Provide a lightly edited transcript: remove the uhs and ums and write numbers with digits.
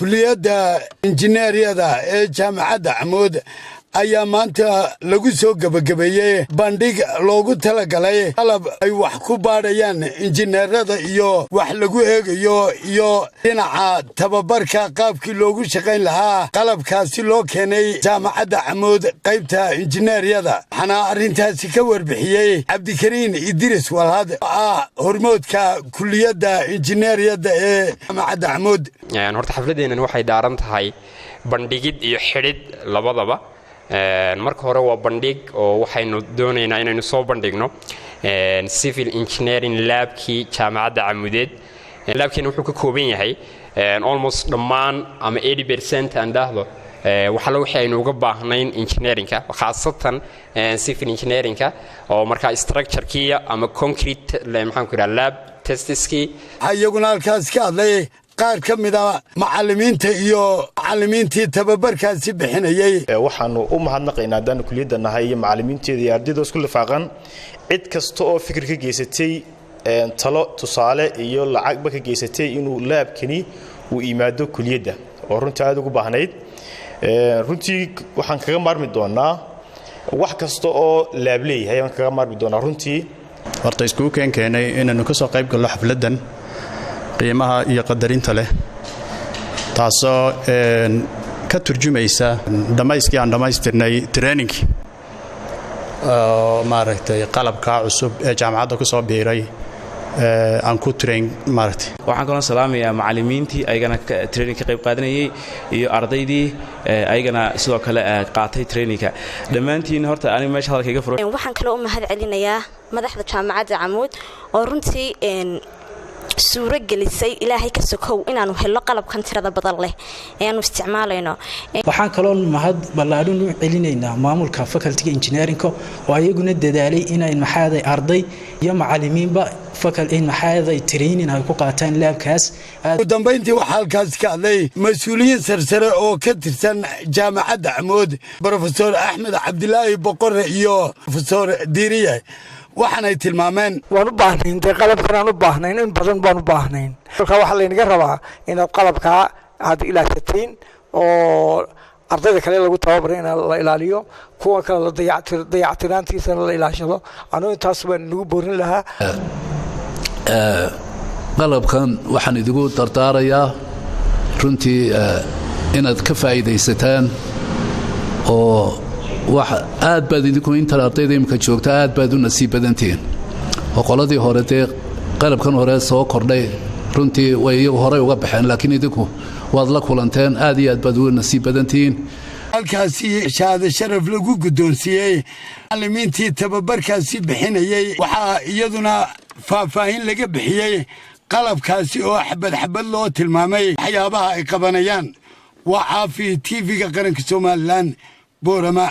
kulliyadda injineeriyada ee jaamacadda Camuud ayaa maanta lagu soo gabagabeeyay bandhig loogu talagalay qalab ay wax ku baadhayaan injineerada iyo wax lagu eegayo iyo dhinaca tababarka qaabkii loogu shaqayn lahaa qalabkaasi loo keenay jaamacadda Camuud qaybta injineeriyada waxaana arrintaasi ka warbixiyay Cabdikariin Idris Walhad hormoodka kulliyadda injineeriyada ee jaamacadda Camuud horta xafladeenan waxay daaran tahay bandhigid iyo xidhid labadaba marka hore waa bandhig oo waxaynu doonaynaa inaynu soo bandhigno civil engineering labkii jaamacadda Camuudeed labkiina wuxuu ka kooban yahay almost dhammaan ama 80% aan dhahdo waxa wixii aynu uga baahnayn engineeringka khaasatan civil engineeringka oo marka structure-kiya ama concrete maxaan ku yiraahdaa lab testiskii ayaguna halkaas ka hadlay qaar ka mid ah macallimiinta iyo macallimiintii tababarkaasi bixinayay waxaanu u mahadnaqaynaa daan kulliyadda nahay iyo macallimiinteeda iyo ardayda isku lifaaqan cid kasta oo fikir ka geysatay talo tusaale iyo lacagba ka geysatay inuu laabkani uu imaado kulliyadda oo runtii aad ugu baahnayd runtii waxaan kaga maarmi doonaa wax kasta oo laab leeyahay aan kaga maarmi doonaa runtii horta isku keenay inaynu ka soo qayb galno xafladan qiimaha iyo qadarinta leh taasoo ka turjumaysa dhamayskii aan dhamaystirnay training maaragtay qalabka cusub ee jaamacadda ku soo biiray aan ku train maaragtay waxaan kaloo salaamayaa macallimiintii ayagana training ka qayb qaadanayay iyo ardaydii ayagana sidoo kale qaatay trainingka dhammaantiin horta aniga meesha hadalkayga furo waxaan kaloo u mahad celinayaa madaxda jaamacadda Camuud oo runtii suura gelisay ilaahay ka sokow inaanu helo qalabkan tirada badan leh ee aanu isticmaalayno waxaan kaloo mahad ballaarin u celinaynaa maamulka faculty engineering oo ayaguna dadaalay inay maxaaday arday iyo macallimiinba faculty maxaaday training ay ku qaataan laabkaas ugu dambeyntii waxa halkaas ka hadlay mas'uuliyiin sarsare oo ka tirsan jaamacadda Camuud Professor Axmed Cabdilaahi Boqorre iyo Professor Diiriye waxaanay tilmaameen waan u baahnayn qalabkan aan u baahnayn in badan baan u baahnayn marka waxa la inaga rabaa in qalabka aad ilaasatiin oo ardayda kale lagu tababaray in la ilaaliyo kuwa kale la dayactiraantiisa la ilaashado anoo intaas baan lagu boorin lahaa qalabkan waxaan idigu dardaarayaa runtii inaad ka faa'iidaysataan oo wax aad baad idinku inta ardayda imka joogta aad baad u nasiib badantiin oo qoladii hore dee qalabkan hore soo kordhay runtii way iyagu hore uga baxeen laakiin idinku waad la kulanteen aad iyo aad baad u nasiib badantiin halkaasi shahaado sharaf lagu guddoonsiiyey macallimiintii tababarkaasi bixinayay waxaa iyaduna faahfaahin laga bixiyey qalabkaasi oo xabad loo tilmaamay waxyaabaha ay qabanayaan waa caafi TV-ga qaranka Soomaaliland Boorama